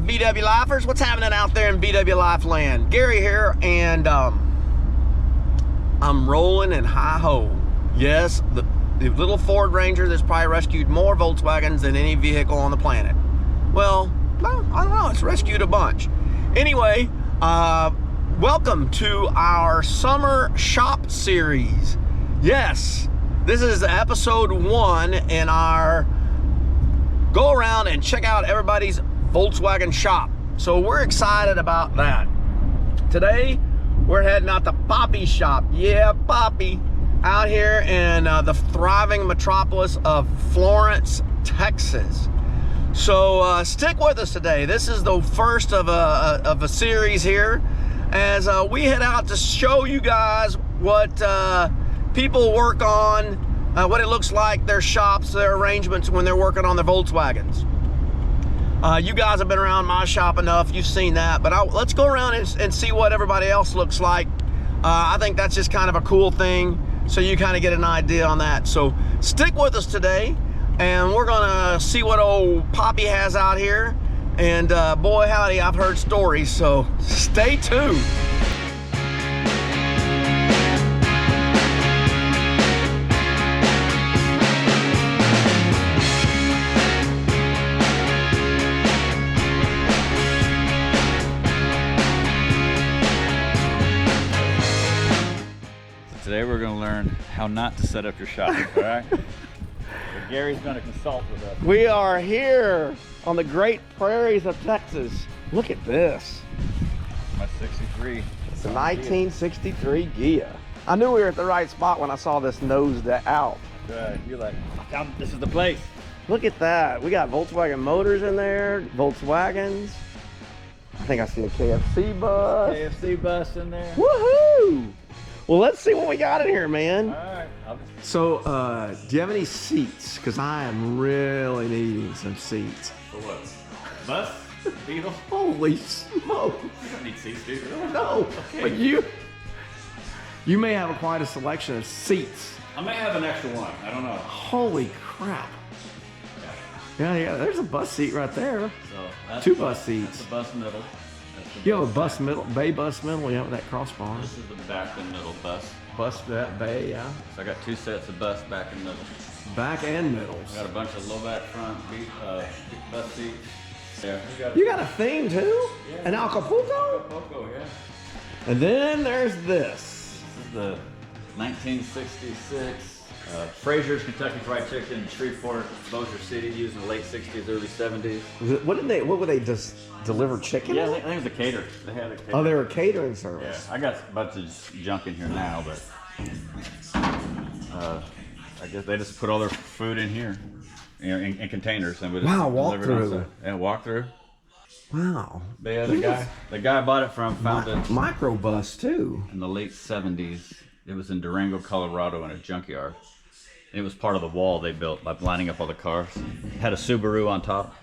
VW Lifers. What's happening out there in VW Life land? Gary here, and I'm rolling in hi-ho. Yes, the little Ford Ranger that's probably rescued more Volkswagens than any vehicle on the planet. Well, I don't know, it's rescued a bunch. Anyway, welcome to our summer shop series. Yes, this is episode 1 in our go around and check out everybody's Volkswagen shop. So we're excited about that. Today, we're heading out to Poppy's shop. Yeah, Poppy, out here in the thriving metropolis of Florence, Texas. So stick with us today. This is the first of a series here as we head out to show you guys what people work on, what it looks like, their shops, their arrangements when they're working on their Volkswagens. You guys have been around my shop enough, you've seen that, but let's go around and see what everybody else looks like. I think that's just kind of a cool thing, so you kind of get an idea on that. So stick with us today, and we're gonna see what old Poppy has out here. And boy howdy, I've heard stories, so stay tuned. Today we're going to learn how not to set up your shop, all right? So Gary's going to consult with us. We are here on the great prairies of Texas. Look at this. My 63. It's a 1963 Gia. I knew we were at the right spot when I saw this nosed out. You're like, this is the place. Look at that. We got Volkswagen Motors in there, Volkswagens. I think I see a KFC bus. KFC bus in there. Woohoo! Well, let's see what we got in here, man. All right. So, do you have any seats? Because I am really needing some seats. For what? Bus? Beetle? Holy smoke. You don't need seats, do you? No, Okay. but you may have quite a selection of seats. I may have an extra one. I don't know. Holy crap. Yeah, there's a bus seat right there. So that's Two bus seats. That's the bus middle. You have a bus middle, bay bus middle, yeah, with that crossbar. This is the back and middle bus. Bus, that bay, yeah. So I got 2 sets of bus back and middle. Back and middles. I got a bunch of low back front bus seats. Yeah. You got a theme too? Yeah. An Acapulco? Acapulco, yeah. And then there's this. This is the 1966 Fraser's Kentucky Fried Chicken in Shreveport, Bossier City, used in the late 60s, early 70s. What would they just deliver chicken? Yeah, in? I think it was a cater. They had a cater. Oh, they were a catering Yeah, service. I got a bunch of junk in here now, but I guess they just put all their food in here, you know, in containers, and we just Wow, delivered walk on through. site. Yeah, walk through. Wow. Yeah, the guy I bought it from found it Microbus too. in the late 70s. It was in Durango, Colorado, in a junkyard. It was part of the wall they built by lining up all the cars. It had a Subaru on top.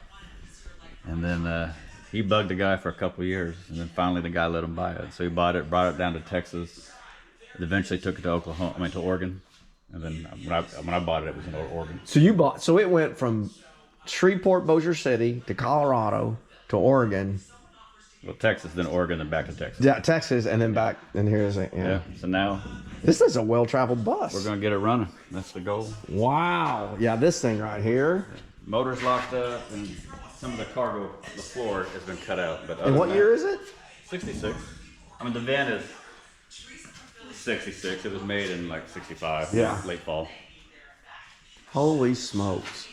And then he bugged the guy for a couple of years. And then finally the guy let him buy it. So he bought it, brought it down to Texas. And eventually took it to to Oregon. And then when I bought it, it was in Oregon. So it went from Shreveport, Bossier City to Colorado to Oregon. Well, Texas, then Oregon, then back to Texas. Yeah, Texas, and then back, and here's it. Yeah. So now This is a well-traveled bus. we're gonna get it running. That's the goal. Wow. Yeah, this thing right here. Motor's locked up, and some of the cargo, the floor has been cut out. But And what year is it? 66. I mean, the van is 66. It was made in like 65. Yeah. Late fall. Holy smokes.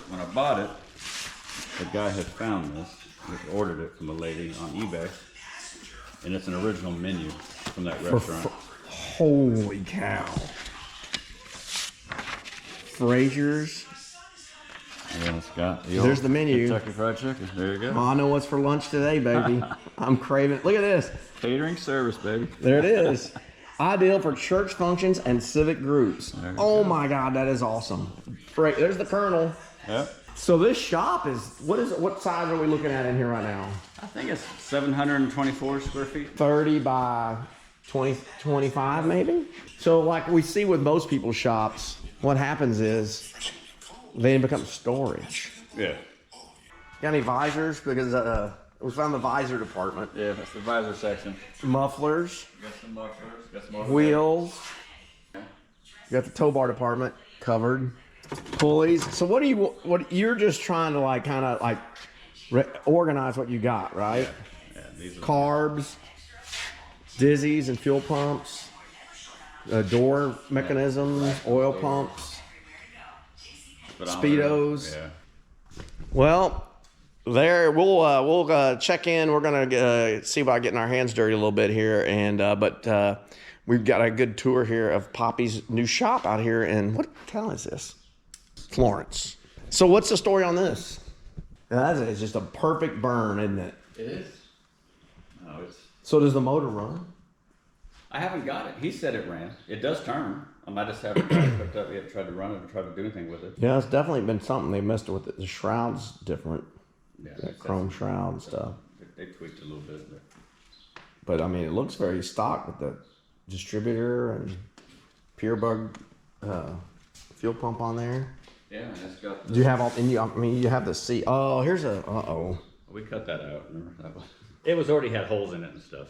When I bought it, the guy had found this. He ordered it from a lady on eBay. And it's an original menu from that restaurant. Holy cow. Fraser's. And it's got There's the menu. Kentucky Fried Chicken. There you go. Oh, I know what's for lunch today, baby. I'm craving. Look at this. Catering service, baby. There it is. Ideal for church functions and civic groups. Oh my God, that is awesome. There's the Colonel. Yep. So this shop is what size are we looking at in here right now? I think it's 724 square feet. 30 by 20, 25 maybe? So like we see with most people's shops, what happens is they become storage. Yeah. Got any visors? Because we found the visor department. Yeah, that's the visor section. Mufflers. Got some mufflers. Got some Wheels. You got the tow bar department covered. Pulleys. So what you're just trying to like kind of like organize what you got, right? Yeah, these are Carbs, dizzies and fuel pumps, door mechanisms, oil pumps, speedos. Yeah. Well, there we'll check in. We're gonna see about getting our hands dirty a little bit here, and but we've got a good tour here of Poppy's new shop out here in what town is this? Florence. So what's the story on this? It's just a perfect burn, isn't it? It is. No, it's. So does the motor run? I haven't got it. He said it ran. It does turn. I might just haven't hooked up yet, tried to run it or tried to do anything with it. Yeah, it's definitely been something they messed with it. The shroud's different. Yeah, That chrome shroud and stuff. They tweaked it a little bit. But I mean, it looks very stock with the distributor and pure bug fuel pump on there. Yeah, and it's got. Do you have all? And you, I mean, you have the seat. Oh, here's a. We cut that out. Remember that one? It was already had holes in it and stuff.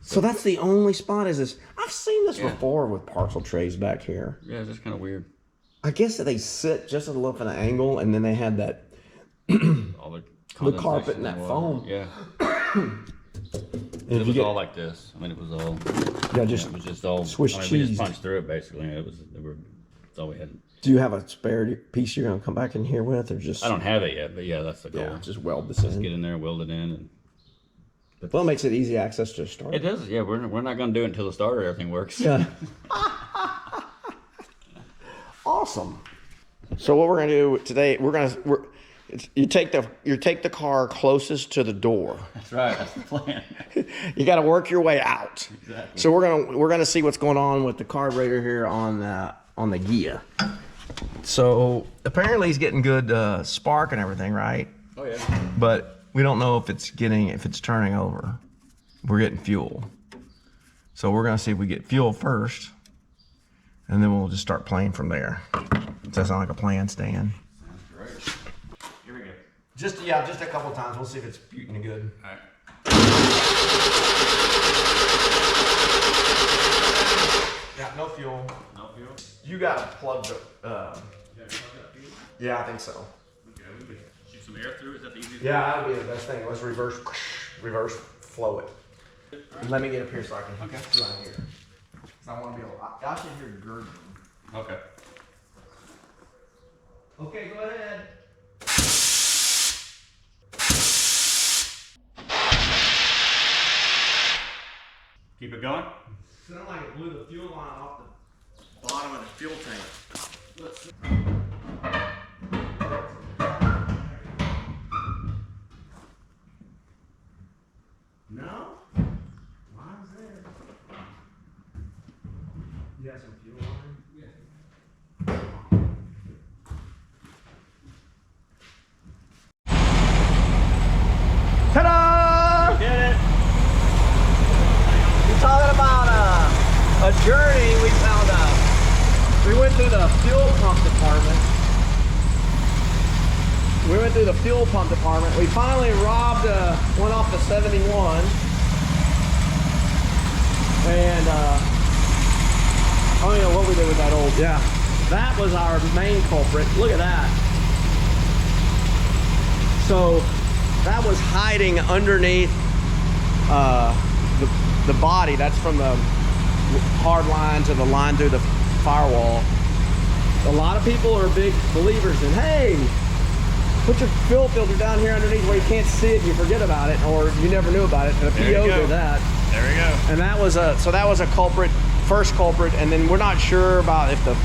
So that's the only spot. Is this? I've seen this before with parcel trays back here. Yeah, it's just kind of weird. I guess that they sit just a little at an angle, and then they had that. All The carpet and that foam. Yeah. It was all like this. I mean, it was all. Yeah, It was just all Swiss We cheese. just punched through it basically. That's all we had. Do you have a spare piece you're gonna come back in here with, or just? I don't have it yet, but yeah, that's the goal. Yeah, just weld this in. Get in there, weld it in, and. Well, it makes it easy access to a starter. It does. Yeah, we're not gonna do it until the starter everything works. Yeah. Awesome. So what we're gonna do today? You take the car closest to the door. That's right. That's the plan. You got to work your way out. Exactly. So we're gonna see what's going on with the carburetor here on the Gia. So apparently he's getting good spark and everything, right? Oh yeah. But we don't know if it's turning over. We're getting fuel. So we're gonna see if we get fuel first, and then we'll just start playing from there. Does that sound like a plan, Stan? Sounds great. Here we go. Just a couple of times. We'll see if it's puting good. All right. Yeah, no fuel. No fuel. You gotta plug the. Yeah, I think so. Okay, we could shoot some air through. Is that the easiest? Yeah, that would be the best thing. Let's reverse flow it. Right. Let me get up here so I can do it here. Cause I want to be able. I should hear gurgling. Okay. Okay, go ahead. Keep it going. Sounded like it blew the fuel line off the bottom of the fuel tank. Let's see. No? Line's there. You got some fuel line? Yeah. Ta-da! Did it. You're talking about a journey we found out. We went through the fuel pump department. We finally robbed one off the 71. And I don't even know what we did with that old. Yeah. That was our main culprit. Look at that. So that was hiding underneath the body. That's from the hard line to the line through the firewall. A lot of people are big believers in, hey, put your fuel filter down here underneath where you can't see it and you forget about it, or you never knew about it. And the PO did that. There we go. And that was a culprit, first culprit, and then we're not sure about if the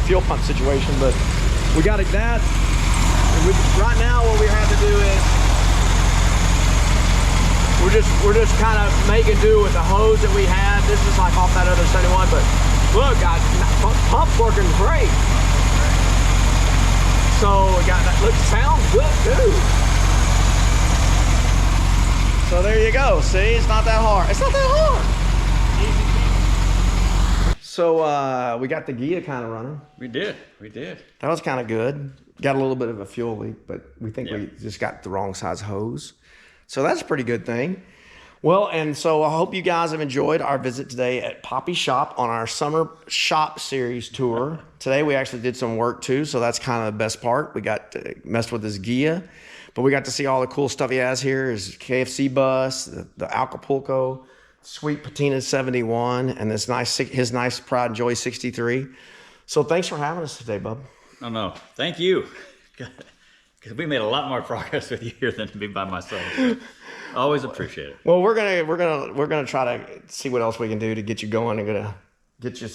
fuel pump situation, but we got that. Right now what we have to do is we're just kind of making do with the hose that we had. This is like off that other 71, but look, guys, pump's working great. So we got that. Look, sounds good too. So there you go. See, it's not that hard. It's not that hard. So we got the Gia kind of running. We did. That was kind of good. got a little bit of a fuel leak, but we think we just got the wrong size hose. So that's a pretty good thing. Well, and so I hope you guys have enjoyed our visit today at Poppy Shop on our summer shop series tour. Today we actually did some work too, so that's kind of the best part. We got to mess with his Gia, but we got to see all the cool stuff he has here. His KFC bus, the Acapulco, Sweet Patina 71, and his nice Pride and Joy 63. So thanks for having us today, bub. No, thank you. Because we made a lot more progress with you here than me by myself. So always appreciate it. Well, we're gonna try to see what else we can do to get you going and gonna get you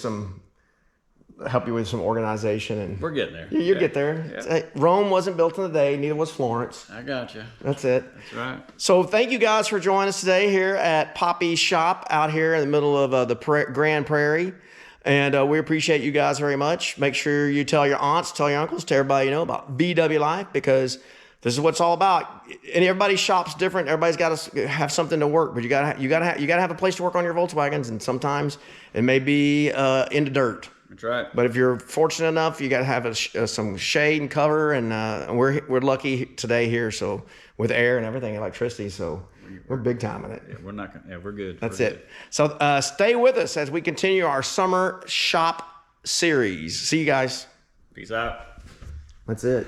help you with some organization, and We're getting there. you get there. Yeah. Rome wasn't built in a day, neither was Florence. I got you. That's it. That's right. So thank you guys for joining us today here at Poppy Shop out here in the middle of the Grand Prairie. And we appreciate you guys very much. Make sure you tell your aunts, tell your uncles, tell everybody you know about BW Life, because this is what it's all about. And everybody's shop's different. Everybody's got to have something to work, but you gotta have a place to work on your Volkswagens. And sometimes it may be in the dirt. That's right. But if you're fortunate enough, you got to have some shade and cover. And we're lucky today here, so with air and everything, electricity. So we're big time in it. Yeah, we're not gonna. Yeah, we're good. That's we're it. Good. So stay with us as we continue our summer shop series. See you guys. Peace out. That's it.